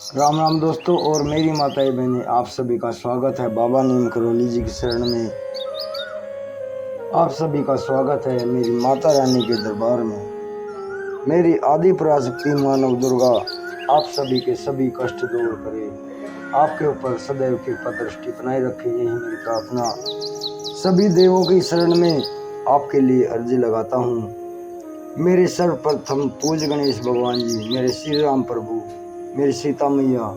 राम राम दोस्तों और मेरी माताएं बहनें, आप सभी का स्वागत है बाबा नीम करौली जी की शरण में। आप सभी का स्वागत है मेरी माता रानी के दरबार में। मेरी आदि पराशक्ति मानव दुर्गा आप सभी के सभी कष्ट दूर करे, आपके ऊपर सदैव कृपा दृष्टि बनाए रखे, यही मेरी प्रार्थना। सभी देवों की शरण में आपके लिए अर्जी लगाता हूँ। मेरे सर्वप्रथम पूज्य गणेश भगवान जी, मेरे श्री राम प्रभु, मेरी सीता मैया,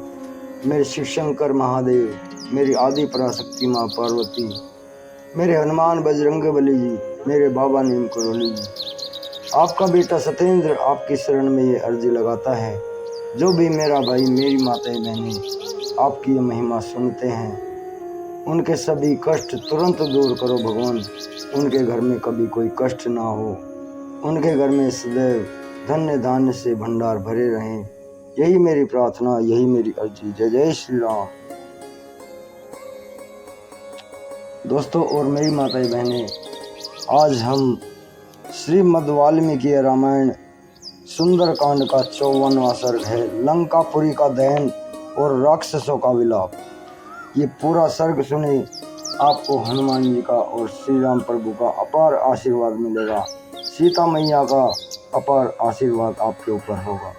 मेरे शिव शंकर महादेव, मेरी आदि पराशक्ति माँ पार्वती, मेरे हनुमान बजरंग बली जी, मेरे बाबा नीम करौली जी, आपका बेटा सत्येंद्र आपकी शरण में ये अर्जी लगाता है। जो भी मेरा भाई मेरी माताएं बहनें आपकी ये महिमा सुनते हैं, उनके सभी कष्ट तुरंत दूर करो भगवान। उनके घर में कभी कोई कष्ट ना हो, उनके घर में सदैव धन्य धान्य से भंडार भरे रहें, यही मेरी प्रार्थना, यही मेरी अर्जी। जय जय श्री राम। दोस्तों और मेरी माताएं बहनें, आज हम श्रीमद् वाल्मीकि रामायण सुंदरकांड का 54वां सर्ग है, लंकापुरी का दहन और राक्षसों का विलाप। ये पूरा सर्ग सुने आपको हनुमान जी का और श्री राम प्रभु का अपार आशीर्वाद मिलेगा, सीता मैया का अपार आशीर्वाद आपके ऊपर होगा।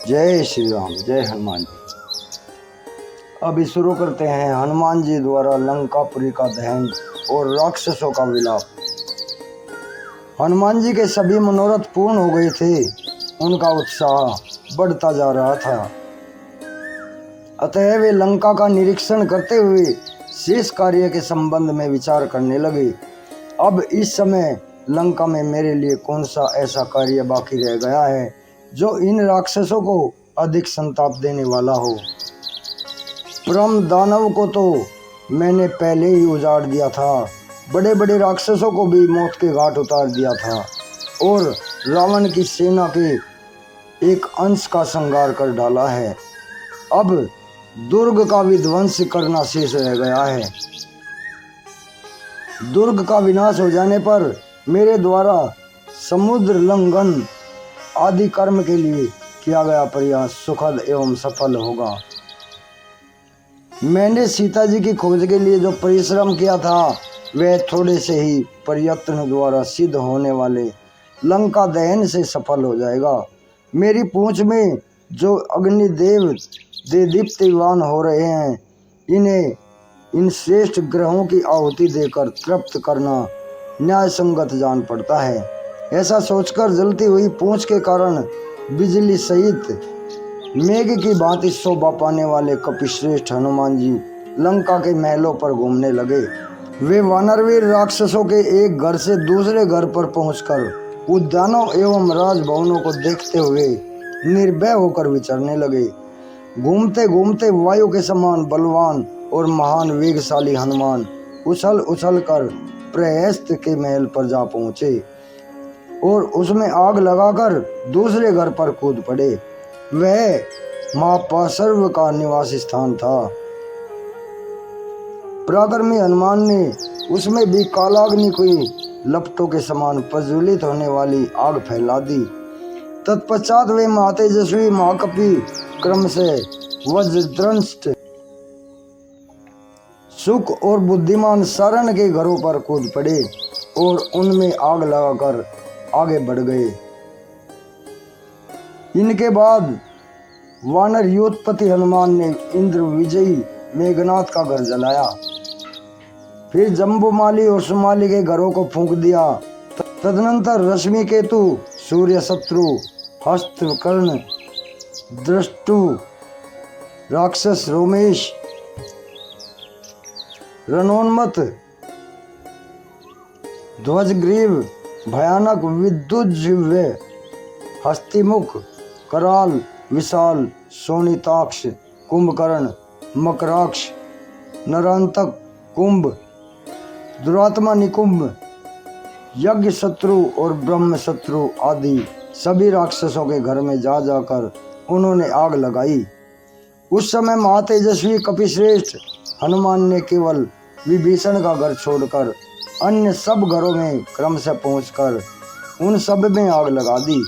जय श्री राम, जय हनुमान जी। अभी शुरू करते हैं हनुमान जी द्वारा लंकापुरी का दहन और राक्षसों का विलाप। हनुमान जी के सभी मनोरथ पूर्ण हो गए थे, उनका उत्साह बढ़ता जा रहा था। अतः वे लंका का निरीक्षण करते हुए शेष कार्य के संबंध में विचार करने लगे। अब इस समय लंका में मेरे लिए कौन सा ऐसा कार्य बाकी रह गया है जो इन राक्षसों को अधिक संताप देने वाला हो। परम दानव को तो मैंने पहले ही उजाड़ दिया था, बड़े बड़े राक्षसों को भी मौत के घाट उतार दिया था और रावण की सेना के एक अंश का संहार कर डाला है। अब दुर्ग का विध्वंस करना शेष रह गया है। दुर्ग का विनाश हो जाने पर मेरे द्वारा समुद्र लंघन आदि कर्म के लिए किया गया प्रयास सुखद एवं सफल होगा। मैंने सीता जी की खोज के लिए जो परिश्रम किया था वह थोड़े से ही प्रयत्न द्वारा सिद्ध होने वाले लंका दहन से सफल हो जाएगा। मेरी पूंछ में जो अग्निदेव दीप्तिवान हो रहे हैं, इन्हें इन श्रेष्ठ ग्रहों की आहुति देकर तृप्त करना न्याय संगत जान पड़ता है। ऐसा सोचकर जलती हुई पूंछ के कारण बिजली सहित मेघ की भांति शोभा पाने वाले कपिश्रेष्ठ हनुमान जी लंका के महलों पर घूमने लगे। वे वानरवीर राक्षसों के एक घर से दूसरे घर पर पहुंचकर उद्यानों एवं राजभवनों को देखते हुए निर्भय होकर विचरने लगे। घूमते घूमते वायु के समान बलवान और महान वेगशाली हनुमान उछल उछल कर प्रहस्त के महल पर जा पहुंचे और उसमें आग लगाकर दूसरे घर पर कूद पड़े। वह महापाशर्व का निवास स्थान था। पराक्रमी हनुमान ने उसमें भी कालाग्नि की लपटों के समान प्रज्वलित होने वाली आग फैला दी। तत्पश्चात वे महातेजस्वी महाकपि क्रम से वज्रदंष्ट सुख और बुद्धिमान शरण के घरों पर कूद पड़े और उनमें आग लगाकर आगे बढ़ गए। इनके बाद वानर योतपति हनुमान ने इंद्र विजयी मेघनाथ का घर जलाया, फिर जम्बुमाली और सुमाली के घरों को फूंक दिया। तदनंतर रश्मि केतु, सूर्य शत्रु, हस्तकर्ण, दृष्टु, राक्षस रोमेश, रणोन्मत, ध्वजग्रीव, भयानक विद्युज्जिह्व, हस्तिमुख, कराल, विशाल, शोणिताक्ष, कुंभकर्ण, मकराक्ष, नरांतक, कुंभ, दुरात्मा निकुंभ, यज्ञ शत्रु और ब्रह्म शत्रु आदि सभी राक्षसों के घर में जा जाकर उन्होंने आग लगाई। उस समय महातेजस्वी कपिश्रेष्ठ हनुमान ने केवल विभीषण का घर छोड़कर अन्य सब घरों में क्रम से पहुंचकर उन सब में आग लगा दी।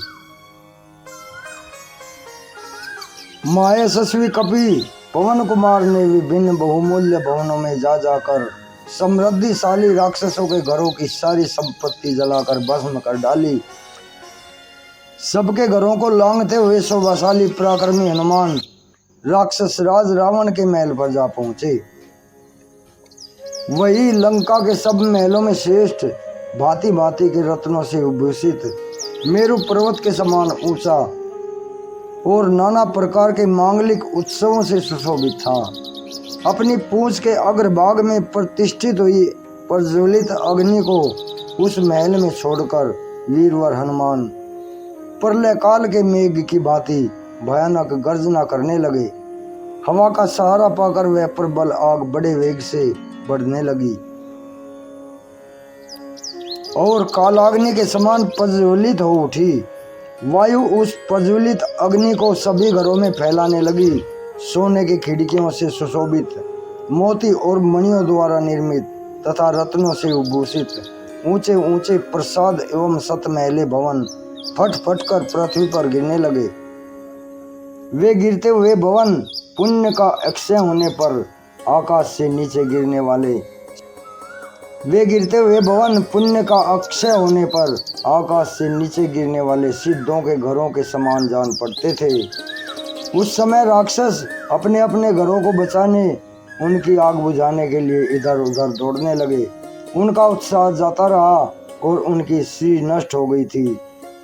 मायशस्वी कपि पवन कुमार ने विभिन्न बहुमूल्य भवनों में जा जाकर समृद्धिशाली राक्षसों के घरों की सारी संपत्ति जलाकर भस्म कर डाली। सबके घरों को लांघते हुए शोभाशाली पराक्रमी हनुमान राक्षस राज रावण के महल पर जा पहुंचे। वही लंका के सब महलों में श्रेष्ठ भांति भांति के रत्नों से विभूषित मेरु पर्वत के समान ऊंचा और नाना प्रकार के मांगलिक उत्सवों से सुशोभित था। अपनी पूंछ के अग्रभाग में प्रतिष्ठित हुई प्रज्वलित अग्नि को उस महल में छोड़कर वीरवर हनुमान प्रलय काल के मेघ की भांति भयानक गर्जना करने लगे। हवा का सहारा पाकर वह प्रबल आग बड़े वेग से बढ़ने लगी और कालाग्नि के समान प्रज्वलित हो उठी। वायु उस प्रज्वलित अग्नि को सभी घरों में फैलाने लगी। सोने की खिड़कियों से सुशोभित, मोती और मणियों द्वारा निर्मित तथा रत्नों से विभूषित ऊंचे ऊंचे प्रसाद एवं सतमहले भवन फट फट कर पृथ्वी पर गिरने लगे। वे गिरते हुए भवन पुण्य का अक्षय होने पर आकाश से नीचे गिरने वाले सिद्धों के घरों के समान जान पड़ते थे। उस समय राक्षस अपने अपने घरों को बचाने, उनकी आग बुझाने के लिए इधर उधर दौड़ने लगे। उनका उत्साह जाता रहा और उनकी श्री नष्ट हो गई थी।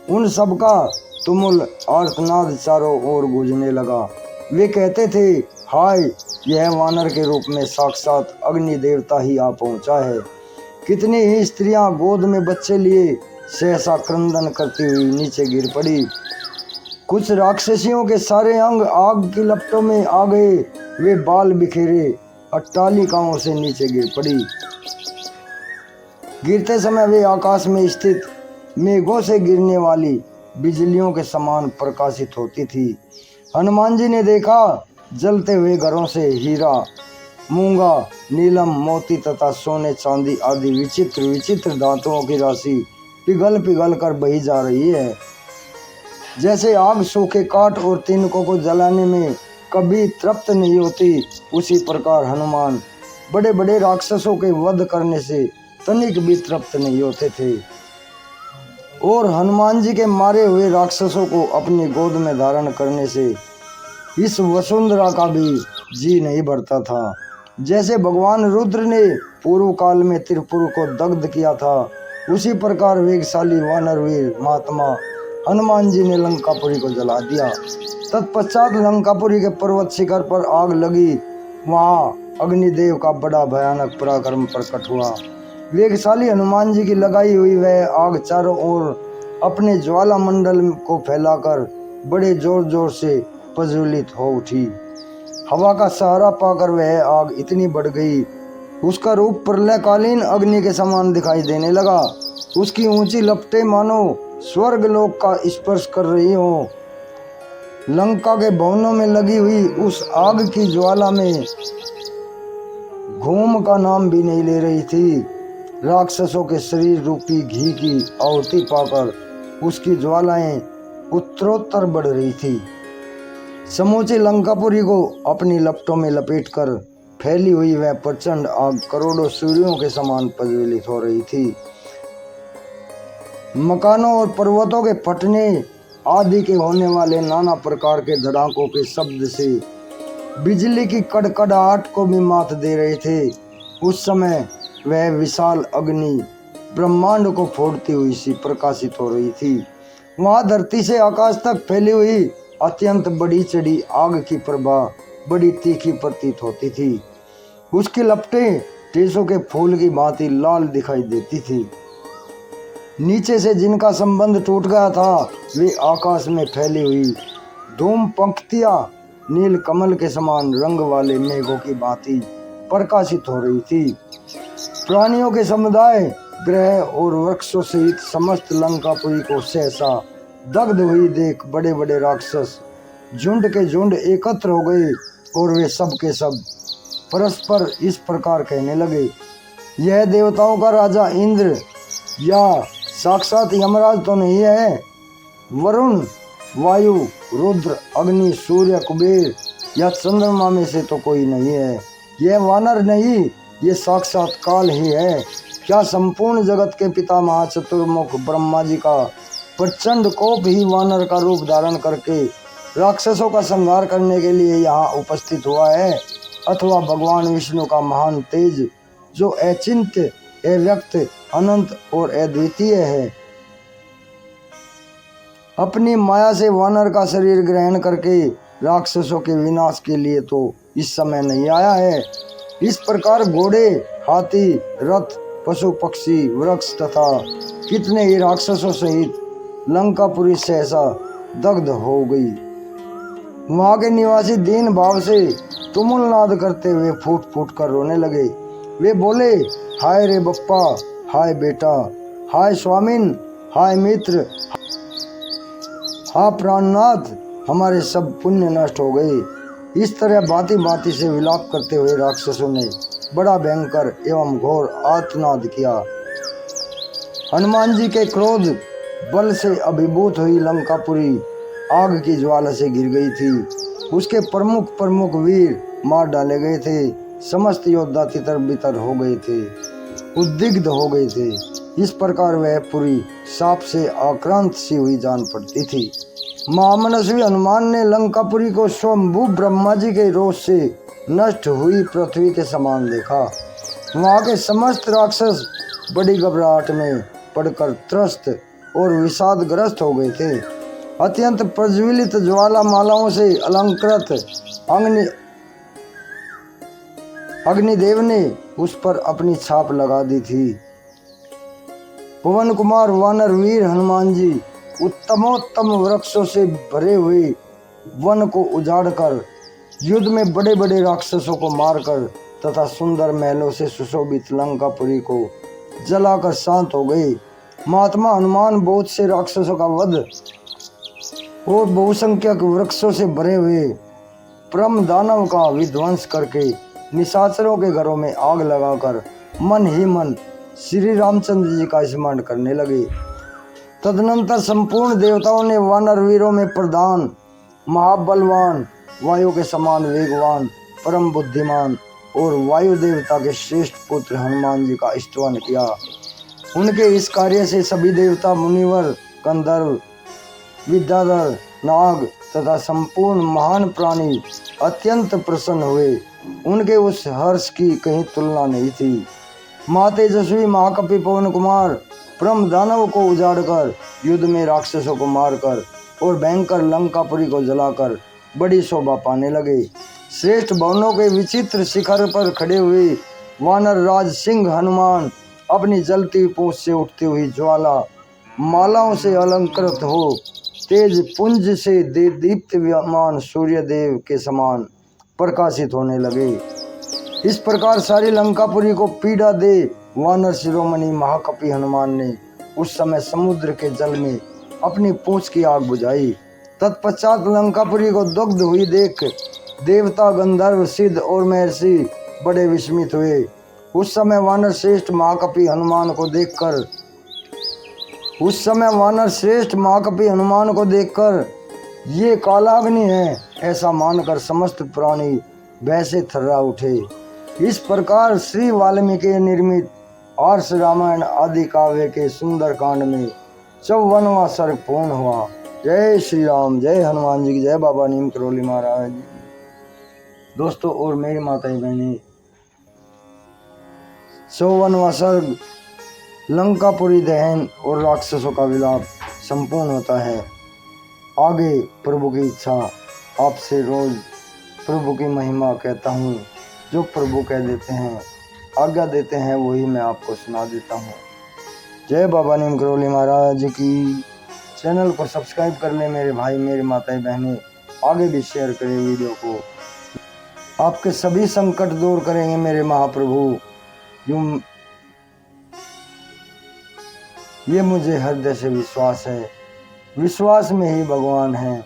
उन सब का तुमुल आर्तनाद चारों ओर गूंजने लगा। वे कहते थे, हाय, यह वानर के रूप में साक्षात अग्नि देवता ही आ पहुंचा है। कितनी ही स्त्रियां गोद में बच्चे लिए सहसा क्रंदन करती हुई नीचे गिर पड़ी। कुछ राक्षसियों के सारे अंग आग की लपटों में आ गए। वे बाल बिखेरे अट्टालिकाओं से नीचे गिर पड़ी। गिरते समय वे आकाश में स्थित मेघों से गिरने वाली बिजलियों के समान प्रकाशित होती थी। हनुमान जी ने देखा, जलते हुए घरों से हीरा, मूंगा, नीलम, मोती तथा सोने चांदी आदि विचित्र विचित्र धातुओं की राशि पिघल पिघल कर बही जा रही है। जैसे आग सूखे काठ और तिनकों को जलाने में कभी तृप्त नहीं होती, उसी प्रकार हनुमान बड़े बड़े राक्षसों के वध करने से तनिक भी तृप्त नहीं होते थे और हनुमान जी के मारे हुए राक्षसों को अपनी गोद में धारण करने से इस वसुंधरा का भी जी नहीं भरता था। जैसे भगवान रुद्र ने पूर्व काल में त्रिपुर को दग्ध किया था, उसी प्रकार वेगशाली वानरवीर महात्मा हनुमान जी ने लंकापुरी को जला दिया। तत्पश्चात लंकापुरी के पर्वत शिखर पर आग लगी। वहाँ अग्निदेव का बड़ा भयानक पराक्रम प्रकट हुआ। वेगशाली हनुमान जी की लगाई हुई वह आग चारों ओर अपने ज्वाला मंडल को फैलाकर बड़े जोर जोर से प्रज्वलित हो उठी। हवा का सहारा पाकर वह आग इतनी बढ़ गई, उसका रूप प्रलयकालीन अग्नि के समान दिखाई देने लगा। उसकी ऊंची लपटें मानो स्वर्गलोक का स्पर्श कर रही हो। लंका के भवनों में लगी हुई उस आग की ज्वाला में घूम का नाम भी नहीं ले रही थी। राक्षसों के शरीर रूपी घी की आहुति पाकर उसकी ज्वालाएं उत्तरोत्तर बढ़ रही थी। समूचे लंकापुरी को अपनी लपटों में लपेटकर फैली हुई वह प्रचंड आग करोड़ों सूर्यों के समान प्रज्वलित हो रही थी। मकानों और पर्वतों के फटने आदि के होने वाले नाना प्रकार के धड़ाकों के शब्द से बिजली की कड़कड़ाहट को भी मात दे रहे थे। उस समय वह विशाल अग्नि ब्रह्मांड को फोड़ती हुई सी प्रकाशित हो रही थी। वहां धरती से आकाश तक फैली हुई अत्यंत बड़ी चढ़ी आग की प्रभा बड़ी तीखी प्रतीत होती थी। उसकी लपटें टेसों के फूल की भांति लाल दिखाई देती थी। नीचे से जिनका संबंध टूट गया था, वे आकाश में फैली हुई धूम पंक्तियां नील कमल के समान रंग वाले मेघों की भांति प्रकाशित हो रही थी। प्राणियों के समुदाय, ग्रह और वृक्षों सहित समस्त लंकापुरी को सहसा दग्ध हुई देख बड़े बड़े राक्षस झुंड के झुंड एकत्र हो गए और वे सब के सब परस्पर इस प्रकार कहने लगे, यह देवताओं का राजा इंद्र या साक्षात यमराज तो नहीं है? वरुण वायु, रुद्र, अग्नि, सूर्य, कुबेर या चंद्रमा में से तो कोई नहीं है। यह वानर नहीं, ये साक्षात काल ही है। क्या संपूर्ण जगत के पिता महाचतुर्मुख ब्रह्मा जी का प्रचंड कोप ही वानर का रूप धारण करके राक्षसों का संहार करने के लिए यहाँ उपस्थित हुआ है, अथवा भगवान विष्णु का महान तेज जो अचिंत्य, अव्यक्त, अनंत और अद्वितीय है, अपनी माया से वानर का शरीर ग्रहण करके राक्षसों के विनाश के लिए तो इस समय नहीं आया है। इस प्रकार घोड़े, हाथी, रथ, पशु पक्षी, वृक्ष तथा कितने ही राक्षसों सहित लंकापुरी सहसा दग्ध हो गई। वहां के निवासी दीन भाव से तुमुल नाद करते हुए फूट फूट कर रोने लगे। वे बोले, हाय रे बप्पा, हाय बेटा, हाय स्वामिन, हाय मित्र, हा प्राणनाथ, हमारे सब पुण्य नष्ट हो गए। इस तरह भांति भांति से विलाप करते हुए राक्षसों ने बड़ा भयंकर एवं घोर आर्तनाद किया। हनुमान जी के क्रोध बल से अभिभूत हुई लंकापुरी आग की ज्वाला से गिर गई थी। उसके प्रमुख प्रमुख वीर मार डाले गए थे। समस्त योद्धा तितर बितर हो गए थे, उद्विग्न हो गए थे। इस प्रकार वह पुरी साप से आक्रांत सी हुई जान पड़ती थी। महामनस्वी हनुमान ने लंकापुरी को स्वयंभू ब्रह्मा जी के रोष से नष्ट हुई पृथ्वी के समान देखा। वहाँ के समस्त राक्षस बड़ी घबराहट में पड़कर त्रस्त और विषादग्रस्त हो गए थे। अत्यंत प्रज्वलित ज्वाला मालाओं से अलंकृत अग्निदेव ने उस पर अपनी छाप लगा दी थी। पवन कुमार वानर वीर हनुमान जी उत्तमोत्तम वृक्षों से भरे हुए वन को उजाड़कर युद्ध में बड़े बड़े राक्षसों को मारकर तथा सुंदर महलों से सुशोभित लंकापुरी को जलाकर शांत हो गए। महात्मा हनुमान बहुत से राक्षसों का वध और बहुसंख्यक वृक्षों से भरे हुए परम दानव का विध्वंस करके निशाचरों के घरों में आग लगाकर मन ही मन श्री रामचंद्र जी का स्मरण करने लगे। तदनंतर संपूर्ण देवताओं ने वानर वीरों में प्रधान, महाबलवान, वायु के समान वेगवान, परम बुद्धिमान और वायु देवता के श्रेष्ठ पुत्र हनुमान जी का स्तवन किया। उनके इस कार्य से सभी देवता, मुनिवर, गंधर्व, विद्याधर, नाग तथा संपूर्ण महान प्राणी अत्यंत प्रसन्न हुए। उनके उस हर्ष की कहीं तुलना नहीं थी। महातेजस्वी महाकपि पवन कुमार परम दानव को उजाड़कर युद्ध में राक्षसों को मारकर और भयंकर लंकापुरी को जलाकर बड़ी शोभा पाने लगे। श्रेष्ठ भवनों के विचित्र शिखर पर खड़े हुए वानर राज सिंह हनुमान अपनी जलती पूंछ से उठती हुई ज्वाला मालाओं से अलंकृत हो तेज पुंज से दीप्तिमान सूर्य देव के समान प्रकाशित होने लगे। इस प्रकार सारी लंकापुरी को पीड़ा दे वानर शिरोमणि महाकपि हनुमान ने उस समय समुद्र के जल में अपनी पूंछ की आग बुझाई। तत्पश्चात लंकापुरी को दग्ध हुई देख देवता, गंधर्व, सिद्ध और महर्षि बड़े विस्मित हुए। उस समय वानर श्रेष्ठ महाकपि हनुमान को देखकर ये कालाग्नि है ऐसा मानकर समस्त प्राणी भय से थर्रा उठे। इस प्रकार श्री वाल्मीकि निर्मित आर्ष रामायण आदि काव्य के सुंदर कांड में 54वां सर्ग पूर्ण हुआ। जय श्री राम, जय हनुमान जी की जय, बाबा नीम करोली महाराज जी। दोस्तों और मेरी माताएं बहनें, 54वां सर्ग लंकापुरी दहन और राक्षसों का विलाप संपूर्ण होता है। आगे प्रभु की इच्छा आपसे रोज प्रभु की महिमा कहता हूँ। जो प्रभु कह देते हैं, आज्ञा देते हैं, वही मैं आपको सुना देता हूँ। जय बाबा नीम करोली महाराज की। चैनल को सब्सक्राइब कर लें मेरे भाई, मेरी माताएं बहनें। आगे भी शेयर करें वीडियो को। आपके सभी संकट दूर करेंगे मेरे महाप्रभु। ये मुझे हृदय से विश्वास है। विश्वास में ही भगवान है।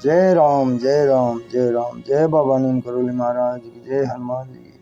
जय राम, जय राम, जय राम, जय बाबा नीम करोली महाराज की, जय हनुमान जी की।